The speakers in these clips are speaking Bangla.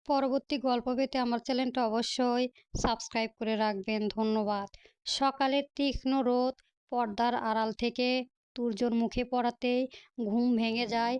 পরবর্তী গল্প পেতে আমার চ্যানেলটা অবশ্যই সাবস্ক্রাইব করে রাখবেন। ধন্যবাদ। সকালের তীক্ষ্ণ রোদ পর্দার আড়াল থেকে তুর্যর মুখে পড়াতেই ঘুম ভেঙে যায়।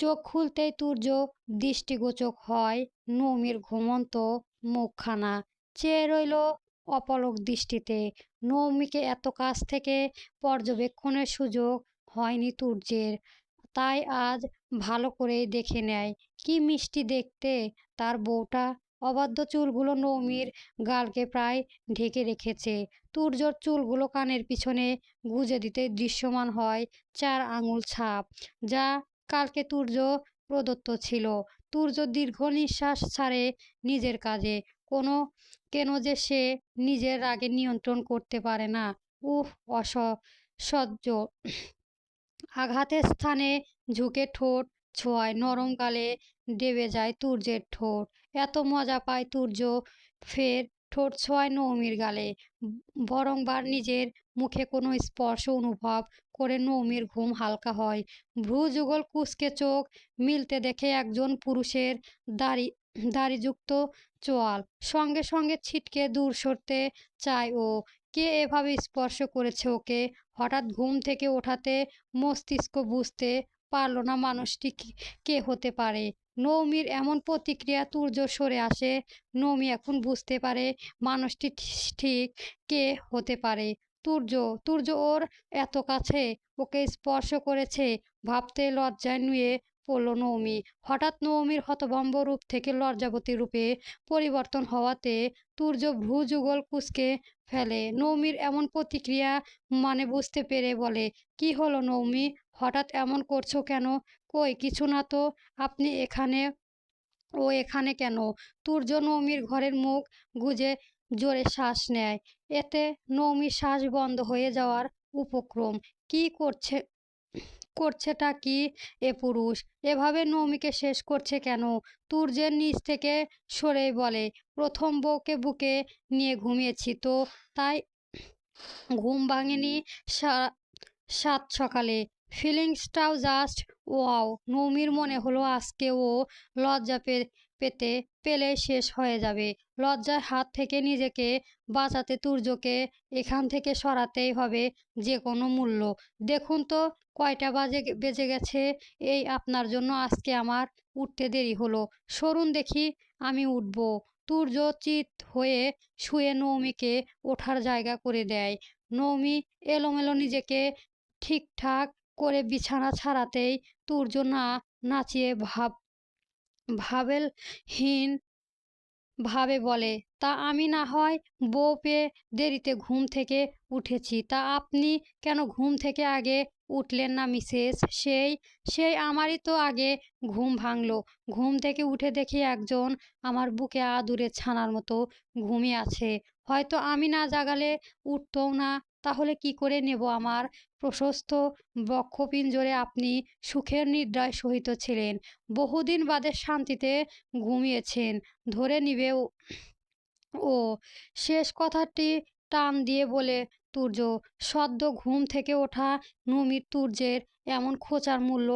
চোখ খুলতেই তুর্য দৃষ্টিগোচর হয় নৌমির ঘুমন্ত মুখখানা। চেয়ে রইল অপলক দৃষ্টিতে। নৌমিকে এত কাছ থেকে পর্যবেক্ষণের সুযোগ হয়নি তুর্যের। তাই আজ ভালো করেই দেখে নেয়। কি মিষ্টি দেখতে তার বউটা। অবাধ্য চুলগুলো নৌমির গালকে প্রায় ঢেকে রেখেছে। তুর্যর চুলগুলো কানের পিছনে গুজে দিতে দৃশ্যমান হয় ৪ আঙুল ছাপ, যা কালকে তুর্য প্রদত্ত ছিল। তুর্য দীর্ঘ নিঃশ্বাস ছাড়ে নিজের কাজে। কেন যে সে নিজের রাগে নিয়ন্ত্রণ করতে পারে না। উফ, অসহ্য। আঘাতের স্থানে ঝুঁকে ঠোঁট ছোঁয়ায় নরম গালে ডেবে যায় তুর্যের ঠোঁট। এত মজা পায় তুর্য। ফের ঠোঁট ছোঁয়ায় নৌমির গালে। বরংবার নিজের মুখে কোনো স্পর্শ অনুভব করে নৌমির ঘুম হালকা হয়। ভ্রু যুগল কুঁচকে চোখ মিলতে দেখে একজন পুরুষের দাড়ি দাড়িযুক্ত চোয়াল। সঙ্গে সঙ্গে ছিটকে দূর সরতে চায় ও। কে এভাবে স্পর্শ করেছে ওকে? হঠাৎ ঘুম থেকে ওঠাতে মস্তিষ্ক বুঝতে পারল না মানুষটি কে হতে পারে। নৌমির এমন প্রতিক্রিয়া তুর্য সরে আসে। নৌমি এখন বুঝতে পারে মানুষটি ঠিক কে হতে পারে। তুর্য তুর্য ওর এত কাছে, ওকে স্পর্শ করেছে ভাবতে লজ্জায় নুয়ে পড়ল নৌমি। হঠাৎ নৌমির হতভম্ব রূপ থেকে লজ্জাবতী রূপে পরিবর্তন হওয়াতে তুর্য ভ্রু যুগল কুঁচকে ফেলে। নৌমির এমন প্রতিক্রিয়া মানে বুঝতে পেরে বলে, কি হলো নৌমি, হঠাৎ এমন করছো কেন? কই কিছু না তো। আপনি এখানে, ও এখানে কেন? তুর্য নৌমির ঘরের মুখ গুজে জোরে শ্বাস নেয়। এতে নৌমির শ্বাস বন্ধ হয়ে যাওয়ার উপক্রম। কি করছেটা কি এ পুরুষ? এভাবে নৌমিকে শেষ করছে কেন? তুর্যের নিচ থেকে সরেই বলে, প্রথম বউকে বুকে নিয়ে ঘুমিয়েছি তো, তাই ঘুম ভাঙেনি সাত সকালে। ফিলিংসটাও জাস্ট ওয়াও। নৌমির মনে হলো আজকে ও লজ্জা পেতে পেলে শেষ হয়ে যাবে। লজ্জার হাত থেকে নিজেকে বাঁচাতে তুর্যকে এখান থেকে সরাতেই হবে যে কোনো মূল্য। দেখুন তো কয়টা বেজে গেছে। এই আপনার জন্য আজকে আমার উঠতে দেরি হলো। সরুন দেখি, আমি উঠব। তুর্য চিত হয়ে শুয়ে নৌমিকে ওঠার জায়গা করে দেয়। নৌমি এলোমেলো নিজেকে ঠিকঠাক করে বিছানা ছাড়াতেই তুর্য না নাচিয়ে ভাবেলহীন ভাবে বলে, তা আমি না হয় বউ পেয়ে দেরিতে ঘুম থেকে উঠেছি, তা আপনি কেন ঘুম থেকে আগে উঠলেন না মিসেস? সেই সেই আমারই তো আগে ঘুম ভাঙলো। ঘুম থেকে উঠে দেখি একজন আমার বুকে আদুরে ছানার মতো ঘুমিয়ে আছে। হয়তো আমি না জাগালে উঠতও না। তাহলে কি করে নেব আমার প্রশস্ত বক্ষপিঞ্জরে? আপনি সুখের নিদ্রায় সহিত ছিলেন, বহুদিন বাদে শান্তিতে ঘুমিয়েছেন, ধরে নিবে ও। শেষ কথাটি টান দিয়ে বলে তুর্য। সদ্য ঘুম থেকে ওঠা নমির তুর্যের এমন খোঁচার মূল্য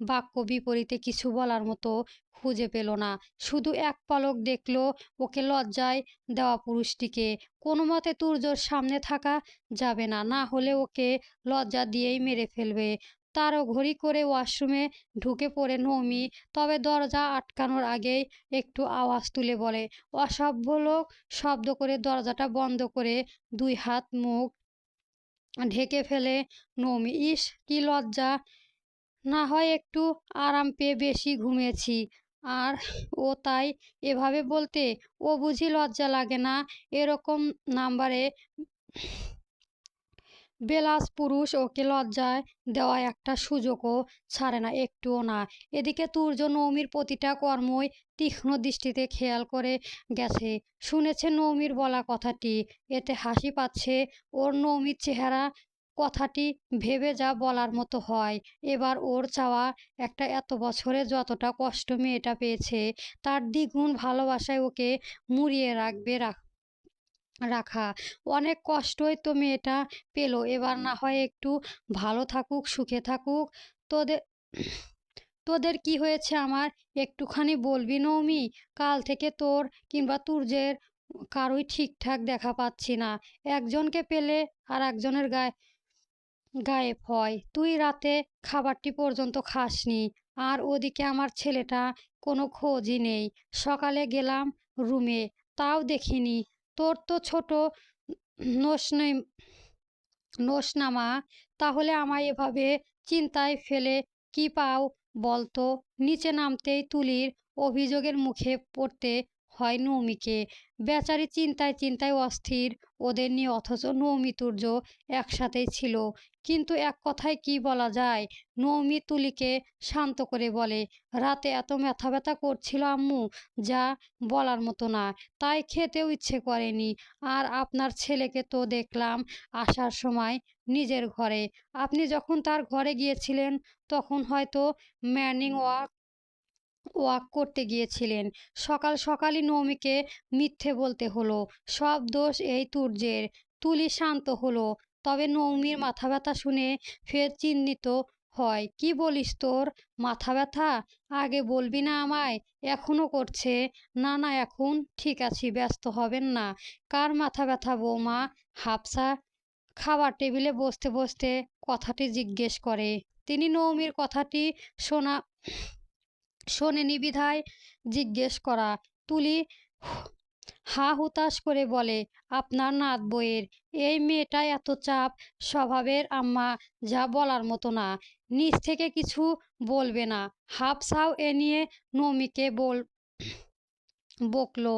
বাক্য বিপরীতে কিছু বলার মতো খুঁজে পেল না। শুধু এক পলক দেখল ওকে লজ্জায় দেওয়া পুরুষটিকে। কোনো মতে তুর্যর সামনে থাকা যাবে না, না হলে ওকে লজ্জা দিয়েই মেরে ফেলবে। তারও ঘড়ি করে ওয়াশরুমে ঢুকে পড়ে নৌমি। তবে দরজা আটকানোর আগেই একটু আওয়াজ তুলে বলে, অসভ্য লোক। শব্দ করে দরজাটা বন্ধ করে ২ হাত মুখ ঢেকে ফেলে নৌমি। ইস, কি লজ্জা! না হয় একটু আরাম পেয়ে বেশি ঘুমিয়েছি। আর ও তাই এভাবে বলতে? ও বুঝি লজ্জা লাগে না? এরকম নাম্বারে বেলাস পুরুষ ওকে লজ্জায় দেওয়া একটা সুযোগও ছাড়ে না, একটুও না। এদিকে তুর্য নৌমির প্রতিটা কর্মই তীক্ষ্ণ দৃষ্টিতে খেয়াল করে গেছে। শুনেছে নৌমির বলা কথাটি, এতে হাসি পাচ্ছে ওর। নৌমির চেহারা কথাটি ভেবে যা বলার মতো হয়। এবার ওর চাওয়া একটা, এত বছরে যতটা কষ্ট মেয়েটা পেয়েছে তার দ্বিগুণ ভালোবাসায় ওকে মুড়িয়ে রাখা। অনেক কষ্টই তো মেয়েটা পেল, এবার না হয় একটু ভালো থাকুক, সুখে থাকুক। তোদের তোদের কি হয়েছে আমার একটুখানি বলবি নৌমি? কাল থেকে তোর কিংবা তুর্যের কারোই ঠিকঠাক দেখা পাচ্ছি না। একজনকে পেলে আর একজনের গায়েব হয়। তুই রাতে খাবারটি পর্যন্ত খাসনি। আর ওদিকে আমার ছেলেটা কোনো খোঁজই নেই। সকালে গেলাম রুমে, তাও দেখিনি। তোর তো ছোট নোস নেই, নোস না মা। তাহলে আমায় এভাবে চিন্তায় ফেলে কি পাও বলতো? নিচে নামতেই তুলির অভিযোগের মুখে পড়তে হয় নৌমিকে। বেচারি চিন্তায় চিন্তায় অস্থির ওদের নিয়ে, অথচ নৌমি তুর্য একসাথেই ছিল। কিন্তু এক কথায় কি বলা যায়? নৌমি তুলিকে শান্ত করে বলে, রাতে এত মাথা ব্যথা করছিল আম্মু, যা বলার মতো না। তাই খেতেও ইচ্ছে করেনি। আর আপনার ছেলেকে তো দেখলাম আসার সময় নিজের ঘরে। আপনি যখন তার ঘরে গিয়েছিলেন তখন হয়তো মর্নিং ওয়াক করতে গিয়েছিলেন। সকাল সকালই নৌমিকে মিথ্যে বলতে হলো। সব দোষ এই তুর্যের। তুলি শান্ত হলো। তবে নৌমির মাথা ব্যথা শুনে ফের চিহ্নিত হয়। কি বলিস, তোর মাথা ব্যথা? আগে বলবি না আমায়? এখনো করছে? না না, এখন ঠিক আছি, ব্যস্ত হবেন না। কার মাথা ব্যথা বৌমা? হাফসা খাবার টেবিলে বসতে বসতে কথাটি জিজ্ঞেস করে। তিনি নৌমির কথাটি শোনা শোনেনি বিধায় জিজ্ঞেস করা। তুলি হা হুতাশ করে বলে, আপনার নাত বইয়ের। এই মেয়েটা এত চাপ স্বভাবের আম্মা, যা বলার মতো না। নিজ থেকে কিছু বলবে না। হাফসাও এ নিয়ে নৌমিকে বকলো।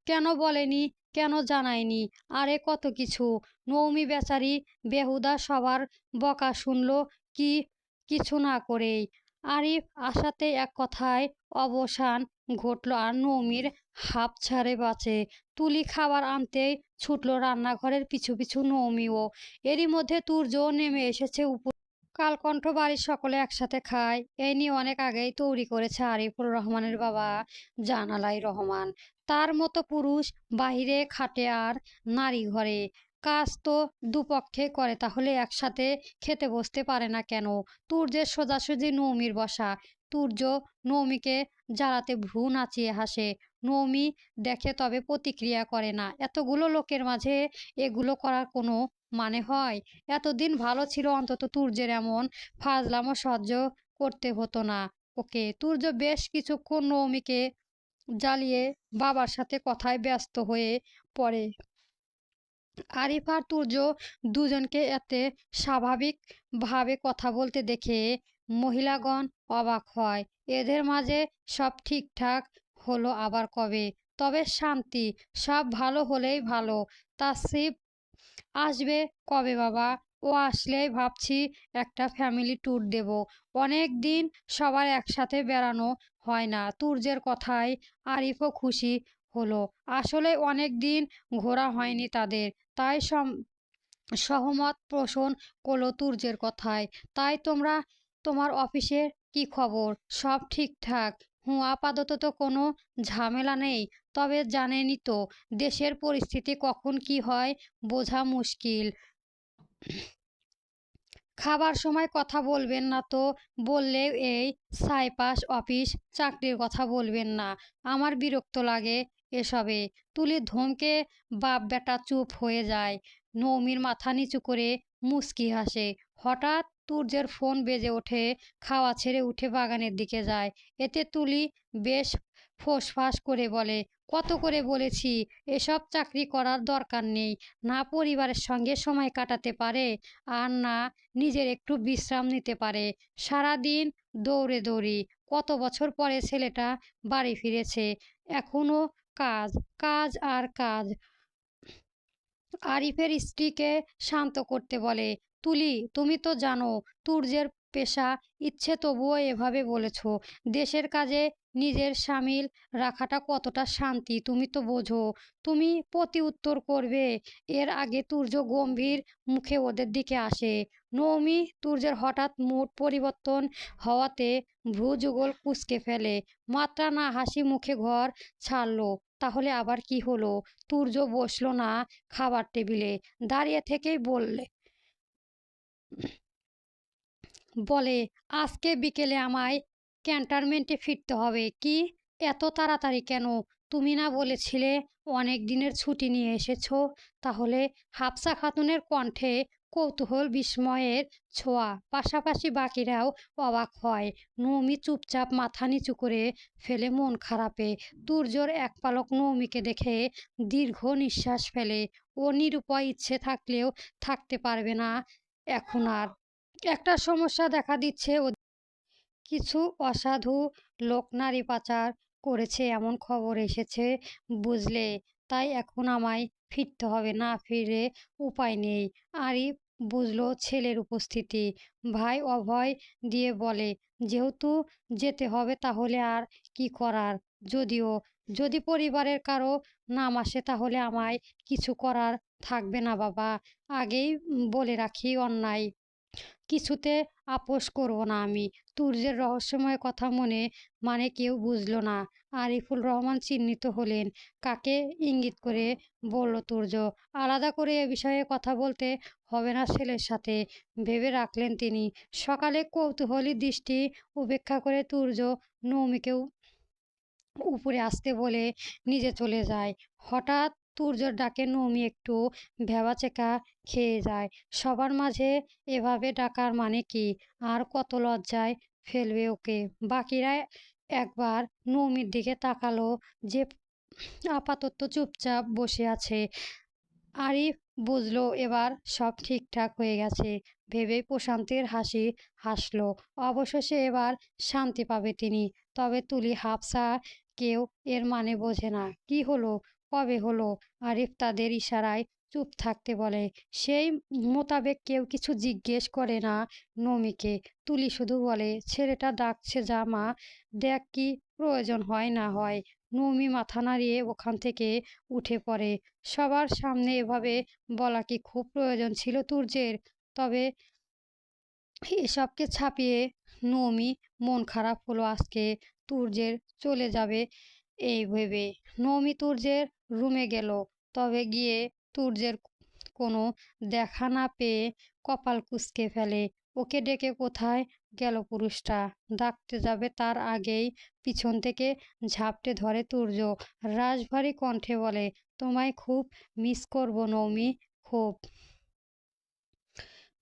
কেন বলেনি, কেন জানায়নি, আরে কত কিছু। নৌমি বেচারি বেহুদা সবার বকা শুনল কি কিছু না করেই। আরিফ আসাতে এক কথায় অবসান ঘটল আর নৌমির হাঁপ ছাড়ে বাঁচে। তুলি খাবার আনতেই ছুটল রান্নাঘরের পিছু পিছু নৌমিও। এরই মধ্যে তুর্য নেমে এসেছে উপর। কালকণ্ঠ বাড়ির সকলে একসাথে খায়, এই নিয়ে অনেক আগেই তৈরি করেছে আরিফুর রহমানের বাবা জানালাই রহমান। তার মতো পুরুষ বাহিরে খাটে আর নারী ঘরে। কাজ তো দুপক্ষে করে, তাহলে একসাথে খেতে বসতে পারে না কেন? তুর্যের সোজাসুজি নৌমির বসা। তুর্য নৌমিকে জ্বালাতে ভ্রু নাচিয়ে হাসে। নৌমি দেখে তবে প্রতিক্রিয়া করে না। এতগুলো লোকের মাঝে এগুলো করার কোনো মানে হয়? এতদিন ভালো ছিল, অন্তত তুর্যের এমন ফাজলামো সহ্য করতে হতো না ওকে। তুর্য বেশ কিছুক্ষণ নৌমিকে জ্বালিয়ে বাবার সাথে কথায় ব্যস্ত হয়ে পড়ে। আরিফ আর তুর্য দুজনকে এতে স্বাভাবিকভাবে কথা বলতে দেখে মহিলাগণ অবাক হয়। এদের মাঝে সব ঠিকঠাক হলো আবার কবে? তবে শান্তি, সব ভালো হলেই ভালো। তাসরিফ আসবে কবে বাবা? ও আসলেই ভাবছি একটা ফ্যামিলি ট্যুর দেব। অনেক দিন সবার একসাথে বেড়ানো হয় না। তুর্যের কথায় আরিফও খুশি হলো। আসলে অনেক দিন ঘোরা হয়নি তাদের। তাই সহমত পোষণ করলো তুর্যের কথায়। তাই তোমার অফিসের কি খবর? সব ঠিকঠাক? হুঁ, আপাতত তো কোনো ঝামেলা নেই। তবে জানেনই তো, দেশের পরিস্থিতি কখন কি হয় বোঝা মুশকিল। খাবার সময় কথা বলবেন না তো। বললেও এই সাইপাস অফিস চাকরির কথা বলবেন না। আমার বিরক্ত লাগে এসবে। তুলি ধমকে বাপ বেটা চুপ হয়ে যায়। নৌমির মাথা নিচু করে মুচকি হাসে। হঠাৎ তুর্যের ফোন বেজে ওঠে। খাওয়া ছেড়ে উঠে বাগানের দিকে যায়। এতে তুলি বেশ ফোঁসফাঁস করে বলে, কত করে বলেছি এসব চাকরি করার দরকার নেই। না পরিবারের সঙ্গে সময় কাটাতে পারে, আর না নিজের একটু বিশ্রাম নিতে পারে। সারাদিন দৌড়ে দৌড়ি। কত বছর পরে ছেলেটা বাড়ি ফিরেছে, এখনো কাজ, কাজ আর কাজ। আরিফের স্ত্রীকে শান্ত করতে বলে, তুলি তুমি তো জানো তুর্যের পেশা, ইচ্ছে তবুও এভাবে বলেছ। দেশের কাজে নিজের সামিল রাখাটা কতটা শান্তি তুমি তো বোঝো। তুমি প্রতি উত্তর করবে। এর আগে তুর্য গম্ভীর মুখে ওদের দিকে আসে। নৌমি তুর্যের হঠাৎ মুড পরিবর্তন হওয়াতে ভ্রু যুগল কুঁচকে ফেলে। মাত্রা না হাসি মুখে ঘর ছাড়লো। তাহলে আবার কি হলো? তুর্য বসলো না খাবার টেবিলে, দাঁড়িয়ে থেকেই বলে, আজকে বিকেলে আমায় ক্যান্টনমেন্টে ফিরতে হবে। কি এত তাড়াতাড়ি কেন? তুমি না বলেছিলে অনেক দিনের ছুটি নিয়ে এসেছো? তাহলে হাফসা খাতুনের কণ্ঠে কৌতূহল বিস্ময়ের ছোঁয়া, পাশাপাশি বাকিরাও অবাক হয়। নৌমি চুপচাপ মাথা নিচু করে ফেলে মন খারাপে। তুর্যর এক পলক নৌমিকে দেখে দীর্ঘ নিঃশ্বাস ফেলে। ও নিরুপায়, ইচ্ছে থাকলেও থাকতে পারবে না এখন আর। একটা সমস্যা দেখা দিচ্ছে। কিছু অসাধু লোক নারী পাচার করেছে এমন খবর এসেছে, বুঝলে? তাই এখন আমায় ফিরতে হবে, না ফিরে উপায় নেই। আরিফ বুঝলো ছেলের উপস্থিতি। ভাই অভয় দিয়ে বলে, যেহেতু যেতে হবে তাহলে আর কি করার। যদিও যদি পরিবারের কারো নাম আসে তাহলে আমায় কিছু করার থাকবে না বাবা। আগেই বলে রাখি, অন্যায় কিছুতে আপোস করব না আমি। তুর্যের রহস্যময় কথা মানে কেউ বুঝল না। আরিফুল রহমান চিহ্নিত হলেন। কাকে ইঙ্গিত করে বলল তুর্য। আলাদা করে এ বিষয়ে কথা বলতে হবে না ছেলের সাথে, ভেবে রাখলেন তিনি। সকালে কৌতূহলী দৃষ্টি উপেক্ষা করে তুর্য নৌমিকেও উপরে আসতে বলে নিজে চলে যায়। হঠাৎ তুর্যর ডাকে নৌমি একটু ভ্যাবাচ্যাকা খেয়ে যায়। সবার মাঝে এভাবে ডাকার মানে কি? আর কত লজ্জায় ফেলবে ওকে। বাকিরা একবার নৌমির দিকে তাকালো, যে আপাতত চুপচাপ বসে আছে। আরিফ বুঝলো এবার সব ঠিকঠাক হয়ে গেছে ভেবেই প্রশান্তির হাসি হাসলো। অবশেষে এবার শান্তি পাবে তিনি। তবে তুলি, হাফসা কেউ এর মানে বোঝে না। কি হলো, কবে হলো? আরিফ তাদের ইশারায় চুপ থাকতে বলে। সেই মোতাবেক কেউ কিছু জিজ্ঞেস করে না নমিকে। তুলি শুধু বলে, ছেলেটা ডাকছে, যা মা, দেখ কি প্রয়োজন হয় না হয়। নমি মাথা নাড়িয়ে ওখান থেকে উঠে পড়ে। সবার সামনে এভাবে বলা কি খুব প্রয়োজন ছিল তুর্যের? তবে এসবকে ছাপিয়ে নমি মন খারাপ হলো আজকে তুর্যের চলে যাবে এই ভেবে। নমি তুর্যের রুমে গেল। তবে গিয়ে তুর্যের কোনো দেখা না পেয়ে কপাল কুঁচকে ফেলে। ওকে ডেকে কোথায় গেল পুরুষটা? ডাকতে যাবে তার আগেই পিছন থেকে ঝাপটে ধরে তুর্য। রাশভারী কণ্ঠে বলে, তোমায় খুব মিস করব নৌমি, খুব।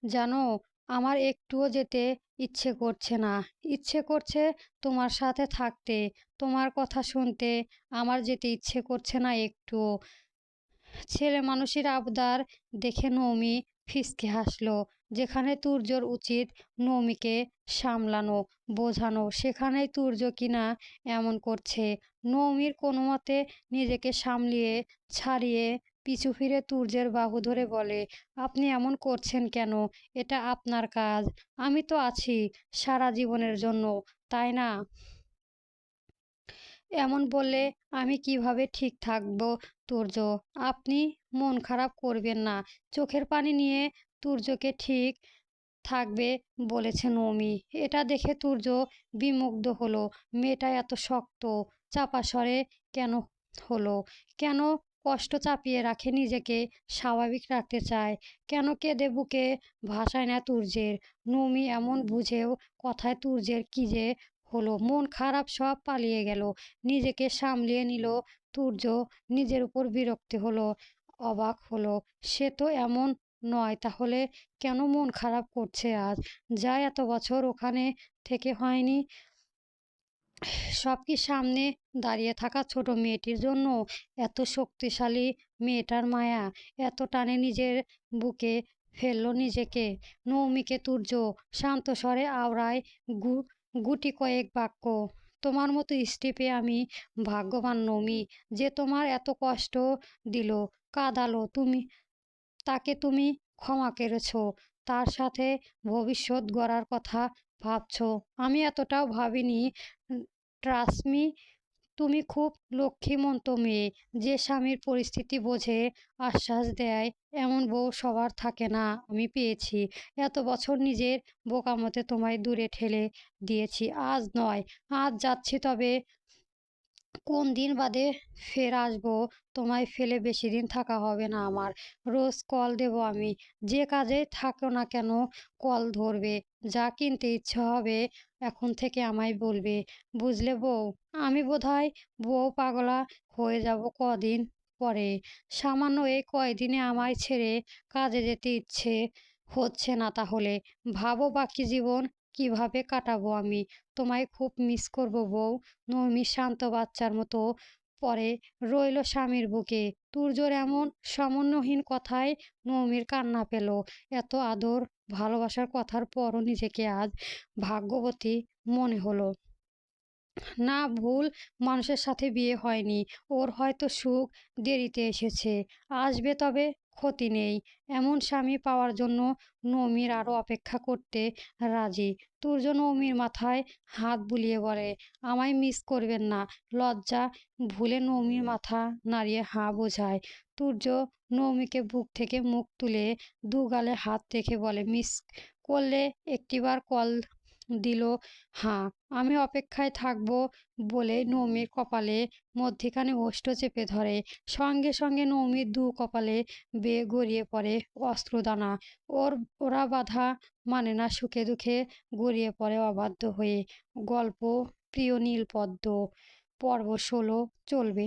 জানো, আমার একটুও যেতে ইচ্ছে করছে না। ইচ্ছে করছে তোমার সাথে থাকতে, তোমার কথা শুনতে। আমার যেতে ইচ্ছে করছে না একটুও। ছেলে মানুষের আবদার দেখে নৌমি ফিসকে হাসল। যেখানে তুর্যর উচিত নৌমিকে সামলানো, বোঝানো, সেখানেই তুর্য কিনা এমন করছে। নৌমির কোনো মতে নিজেকে সামলিয়ে ছাড়িয়ে পিছু ফিরে তুর্যের বাহু ধরে বলে, আপনি এমন করছেন কেন? এটা আপনার কাজ। আমি তো আছি সারা জীবনের জন্য, তাই না? এমন বললে আমি কিভাবে ঠিক থাকবো তুর্য? আপনি মন খারাপ করবেন না। চোখের পানি নিয়ে তুর্যকে ঠিক থাকবে বলেছে নৌমি। এটা দেখে তুর্য বিমুগ্ধ হলো। মেয়েটা এত শক্ত চাপা স্বরে কেন হলো? কেন কষ্ট চাপিয়ে রাখে, নিজেকে স্বাভাবিক রাখতে চায়? কেন কেঁদে বুকে ভাসায় না তুর্যের? নৌমি এমন বুঝেও কথায় তুর্যের কি যে হলো? মন খারাপ সব পালিয়ে গেল। নিজেকে সামলিয়ে নিল তুর্য। নিজের উপর বিরক্তি হলো, অবাক হলো। সে তো এমন নয়, তাহলে কেন মন খারাপ করছে আজ? যা এত বছর ওখানে থেকে হয়নি? সব কি সামনে দাঁড়িয়ে থাকা ছোট মেয়েটির জন্য? এত শক্তিশালী মেয়েটার মায়া এত টানে নিজের বুকে ফেললো নিজেকে। নৌমিকে তুর্য শান্ত স্বরে আওড়ায় গুটি কয়েক বাক্য। তোমার মতো স্ত্রী পেয়ে আমি ভাগ্যবান নৌমি, যে তোমার এত কষ্ট দিল, কাঁদালো। তাকে তুমি ক্ষমা করেছ, তার সাথে ভবিষ্যৎ গড়ার কথা ভাবছো। আমি এতটাও ভাবিনি। ট্রাস্ট মি, তুমি খুব লক্ষ্মীমন্ত মেয়ে, যে স্বামীর পরিস্থিতি বোঝে, আশ্বাস দেয়। এমন বউ সবার থাকে না। আমি পেয়েছি। এত বছর নিজের বোকামতে তোমায় দূরে ঠেলে দিয়েছি। আজ নয়, আজ যাচ্ছি, তবে কোন দিন বাদে ফের আসবো, তোমায় ফেলে বেশিদিন থাকা হবে না আমার। রোজ কল দেবো আমি। যে কাজেই থাকো না কেন কল ধরবে। যা কিনতে ইচ্ছে হবে এখন থেকে আমায় বলবে। বুঝলে বউ? আমি বোধহয় বউ পাগলা হয়ে যাব কদিন পরে। সামান্য এই কয়দিনে আমায় ছেড়ে কাজে যেতে ইচ্ছে হচ্ছে না তাহলে। ভাবো বাকি জীবন কিভাবে কাটাবো আমি। তোমায় খুব মিস করব বউ। নবনী শান্ত বাচ্চার মতো পড়ে রইল স্বামীর বুকে। তুর্যর এমন সমন্বয়হীন কথায় নবনীর কান্না পেল। এত আদর ভালোবাসার কথার পরও নিজেকে আজ ভাগ্যবতী মনে হলো। না, ভুল মানুষের সাথে বিয়ে হয়নি। ওর হয়তো সুখ দেরিতে এসেছে। আসবে, তবে ক্ষতি নেই। এমন স্বামী পাওয়ার জন্য নমির আরও অপেক্ষা করতে রাজি। তুর্য নমির মাথায় হাত বুলিয়ে বলে, আমায় মিস করবেন না। লজ্জা ভুলে নমির মাথা নাড়িয়ে হাঁ বোঝায়। তুর্য নৌমিকে বুক থেকে মুখ তুলে দু গালে হাত রেখে বলে, মিস করলে একটিবার কল দিল। হাঁ, আমি অপেক্ষায় থাকবো বলে নৌমির কপালে মধ্যিখানে ওষ্ঠ চেপে ধরে। সঙ্গে সঙ্গে নৌমির দু কপালে বেয়ে গড়িয়ে পড়ে অশ্রুদানা। ওরা বাধা মানে না, সুখে দুঃখে গড়িয়ে পড়ে অবাধ্য হয়ে। গল্প প্রিয় নীলপদ্ম, পর্ব 16 চলবে।